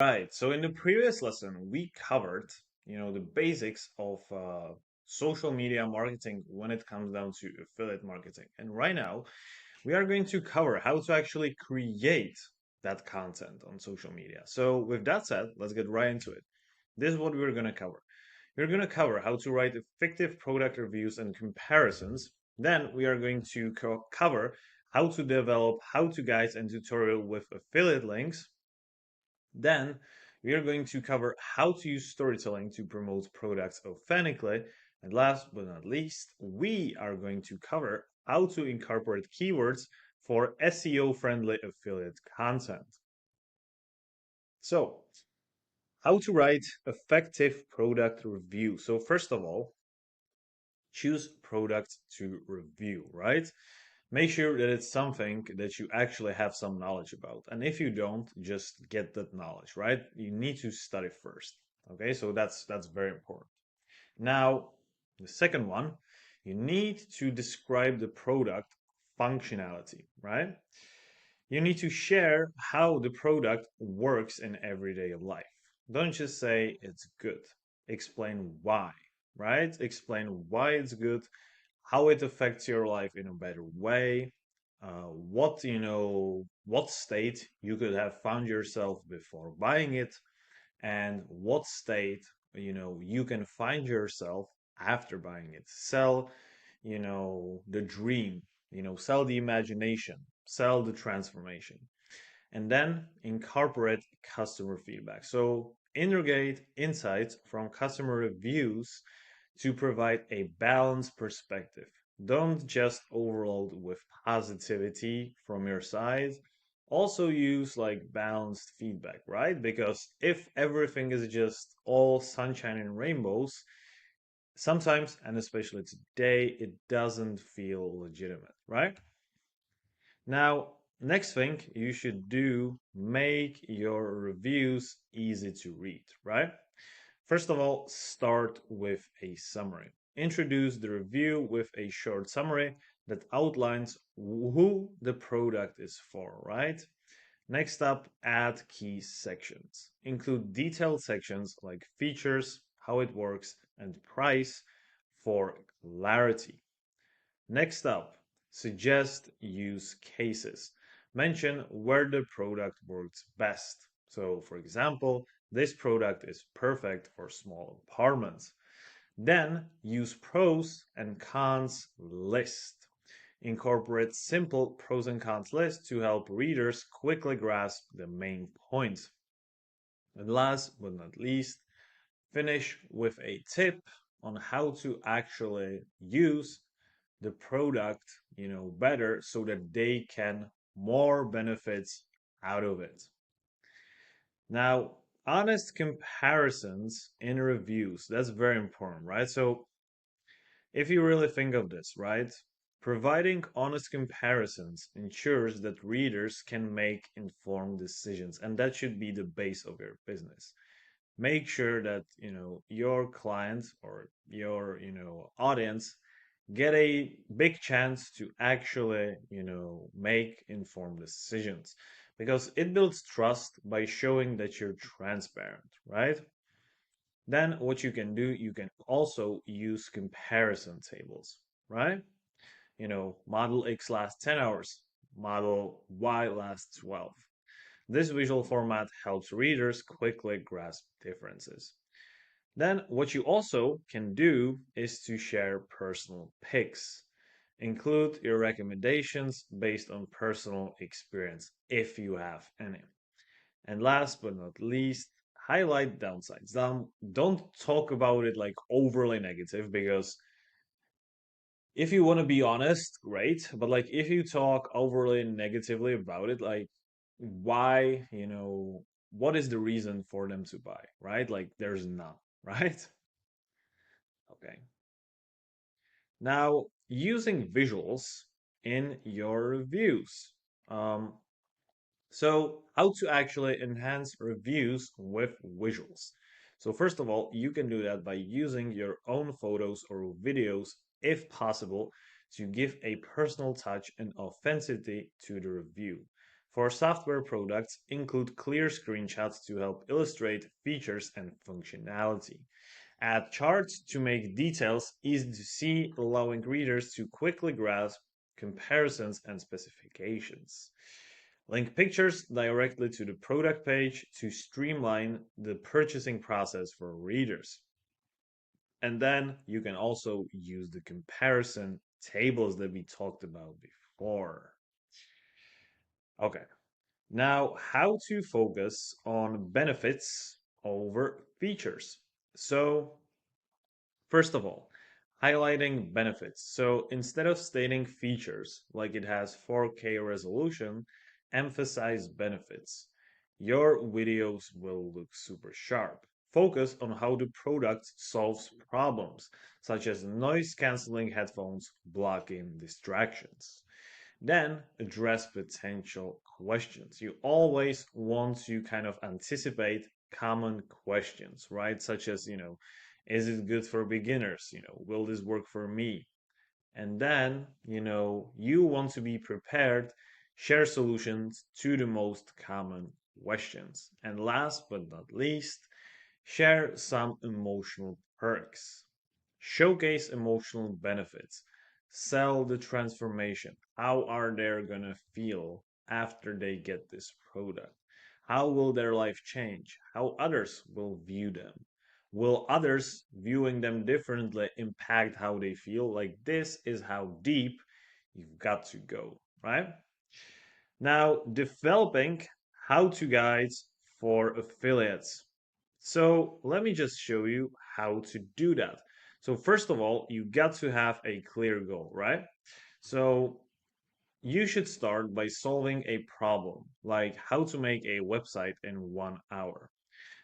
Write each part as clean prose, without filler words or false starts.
Right. So in the previous lesson, we covered, the basics of social media marketing when it comes down to affiliate marketing. And right now, we are going to cover how to actually create that content on social media. So with that said, let's get right into it. This is what we're going to cover. We're going to cover how to write effective product reviews and comparisons. Then we are going to cover how to develop how-to guides and tutorial with affiliate links. Then we are going to cover how to use storytelling to promote products authentically. And last but not least, we are going to cover how to incorporate keywords for SEO friendly affiliate content. So, how to write effective product review. So, first of all, choose product to review, right? Make sure that it's something that you actually have some knowledge about. And if you don't, just get that knowledge, right? You need to study first. Okay, so that's very important. Now, the second one, you need to describe the product functionality, right? You need to share how the product works in everyday life. Don't just say it's good. Explain why, right? Explain why it's good, how it affects your life in a better way, what state you could have found yourself before buying it, and what state you can find yourself after buying it. Sell the dream, sell the imagination, sell the transformation, and then incorporate customer feedback. So integrate insights from customer reviews to provide a balanced perspective. Don't just overload with positivity from your side. Also use like balanced feedback, right? Because if everything is just all sunshine and rainbows, sometimes, and especially today, it doesn't feel legitimate, right? Now, next thing you should do, make your reviews easy to read, right? First of all, start with a summary. Introduce the review with a short summary that outlines who the product is for, right? Next up, add key sections. Include detailed sections like features, how it works, and price for clarity. Next up, suggest use cases. Mention where the product works best. So, for example, this product is perfect for small apartments. Then use pros and cons list. Incorporate simple pros and cons list to help readers quickly grasp the main points. And last but not least, finish with a tip on how to actually use the product, better so that they can more benefits out of it. Now, honest comparisons in reviews, that's very important, right? So if you really think of this, right? Providing honest comparisons ensures that readers can make informed decisions, and that should be the base of your business. Make sure that, your clients or your, audience get a big chance to actually, make informed decisions because it builds trust by showing that you're transparent, right? Then what you can do, you can also use comparison tables, right? Model X lasts 10 hours, model Y lasts 12. This visual format helps readers quickly grasp differences. Then what you also can do is to share personal picks. Include your recommendations based on personal experience if you have any. And last but not least, highlight downsides. Don't talk about it like overly negative because if you want to be honest, great. But like if you talk overly negatively about it, like why, what is the reason for them to buy, right? Like there's none, right? Okay. Now, using visuals in your reviews. Um, so, how to actually enhance reviews with visuals. So, first of all, you can do that by using your own photos or videos, if possible, to give a personal touch and authenticity to the review. For software products, include clear screenshots to help illustrate features and functionality. Add charts to make details easy to see, allowing readers to quickly grasp comparisons and specifications. Link pictures directly to the product page to streamline the purchasing process for readers. And then you can also use the comparison tables that we talked about before. Okay, now how to focus on benefits over features. So, first of all, highlighting benefits. So instead of stating features like it has 4K resolution, emphasize benefits. Your videos will look super sharp. Focus on how the product solves problems, such as noise canceling headphones blocking distractions. Then address potential questions. You always want to kind of anticipate common questions, right? Such as, is it good for beginners? Will this work for me? And then, you want to be prepared, share solutions to the most common questions. And last but not least, share some emotional perks. Showcase emotional benefits. Sell the transformation. How are they going to feel after they get this product? How will their life change? How others will view them? Will others viewing them differently impact how they feel? Like, this is how deep you've got to go, right? Now, developing how-to guides for affiliates. So let me just show you how to do that. So first of all, you got to have a clear goal, right? So you should start by solving a problem, like how to make a website in 1 hour.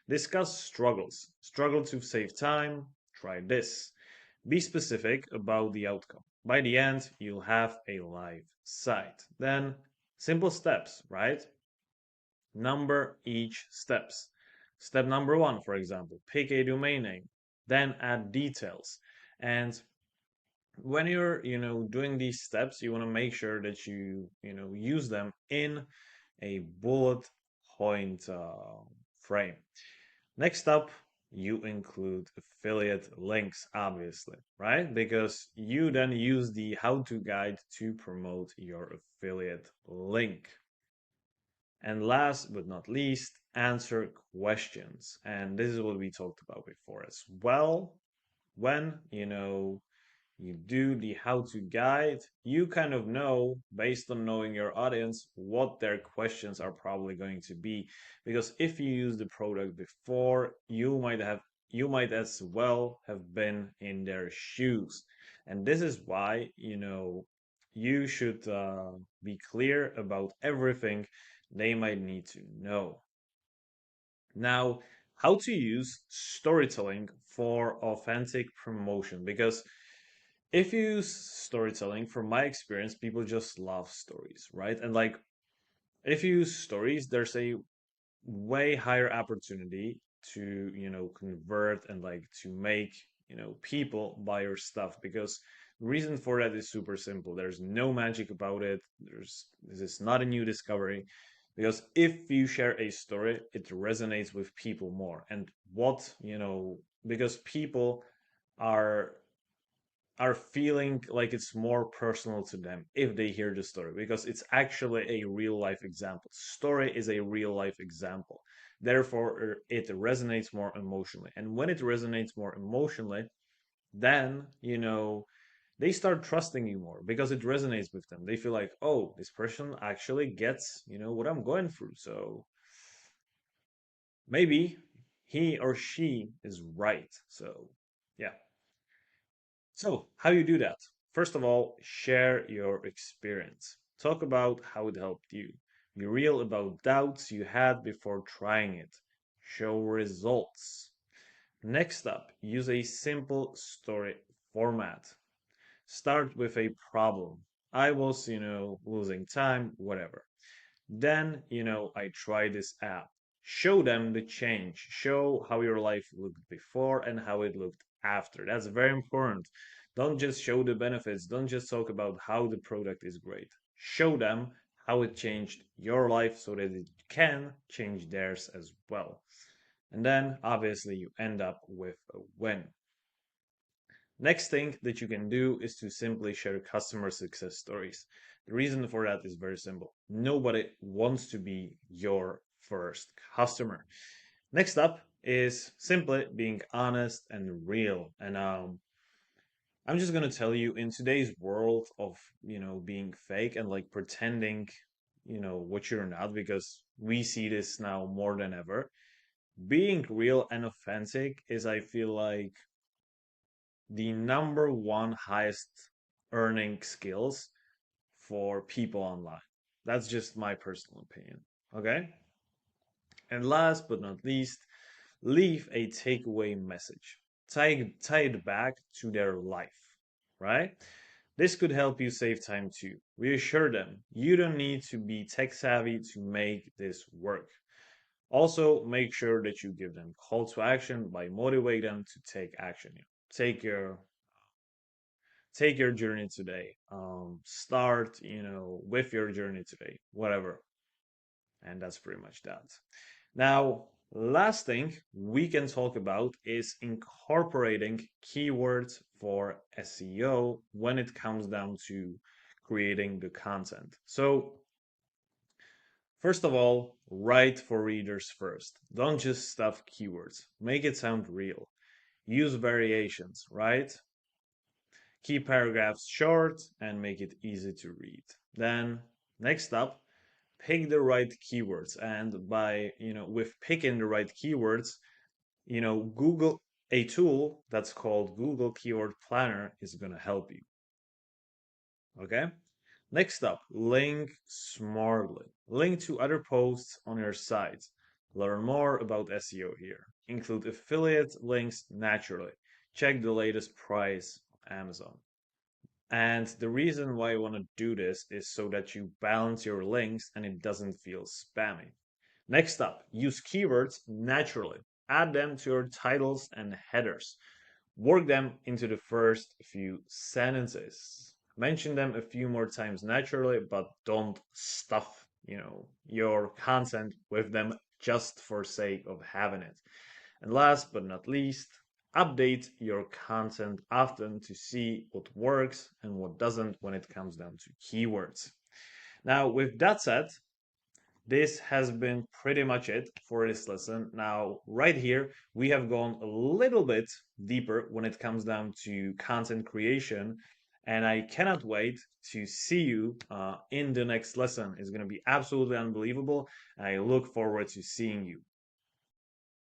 Discuss struggles. Struggle to save time? Try this. Be specific about the outcome. By the end, you'll have a live site. Then, simple steps, right? Number each steps. Step number one, for example, pick a domain name, then add details. And when you're, doing these steps, you want to make sure that you use them in a bullet point frame. Next up, you include affiliate links, obviously, right? Because you then use the how-to guide to promote your affiliate link. And last but not least, answer questions. And this is what we talked about before as well. When, you do the how to guide, you kind of know, based on knowing your audience, what their questions are probably going to be. Because if you use the product before, you might as well have been in their shoes. And this is why, you should be clear about everything they might need to know. Now, how to use storytelling for authentic promotion, because if you use storytelling, from my experience, people just love stories, right? And like, if you use stories, there's a way higher opportunity to, convert and like to make, people buy your stuff, because the reason for that is super simple. There's no magic about it. This is not a new discovery. Because if you share a story, it resonates with people more. And because people are are feeling like it's more personal to them if they hear the story, because it's actually a real life example. Story is a real life example. Therefore, it resonates more emotionally. And when it resonates more emotionally, then, they start trusting you more because it resonates with them. They feel like, oh, this person actually gets, what I'm going through. So maybe he or she is right. So, yeah. So, how you do that? First of all, share your experience. Talk about how it helped you. Be real about doubts you had before trying it. Show results. Next up, use a simple story format. Start with a problem. I was, losing time, whatever. Then, I tried this app. Show them the change. Show how your life looked before and how it looked after. That's very important. Don't just show the benefits. Don't just talk about how the product is great. Show them how it changed your life so that it can change theirs as well. And then obviously you end up with a win. Next thing that you can do is to simply share customer success stories. The reason for that is very simple. Nobody wants to be your first customer. Next up is simply being honest and real. And I'm just gonna tell you, in today's world of being fake and like pretending, what you're not, because we see this now more than ever. Being real and authentic is, I feel like, the number one highest earning skills for people online. That's just my personal opinion. Okay. And last but not least, leave a takeaway message. Tie it back to their life, right? This could help you save time too. Reassure them you don't need to be tech savvy to make this work. Also, make sure that you give them call to action by motivating them to take action. Take your take your journey today. Start, with your journey today, whatever. And that's pretty much that. Now, last thing we can talk about is incorporating keywords for SEO when it comes down to creating the content. So, first of all, write for readers first. Don't just stuff keywords. Make it sound real. Use variations, right? Keep paragraphs short and make it easy to read. Then, next up, pick the right keywords. And with picking the right keywords, Google, a tool that's called Google Keyword Planner, is going to help you. Okay. Next up, link smartly. Link to other posts on your site. Learn more about SEO here. Include affiliate links naturally. Check the latest price on Amazon. And the reason why I want to do this is so that you balance your links and it doesn't feel spammy. Next up, use keywords naturally. Add them to your titles and headers. Work them into the first few sentences. Mention them a few more times naturally, but don't stuff, your content with them just for sake of having it. And last but not least, update your content often to see what works and what doesn't when it comes down to keywords. Now, with that said, this has been pretty much it for this lesson. Now, right here, we have gone a little bit deeper when it comes down to content creation. And I cannot wait to see you in the next lesson. It's going to be absolutely unbelievable. And I look forward to seeing you.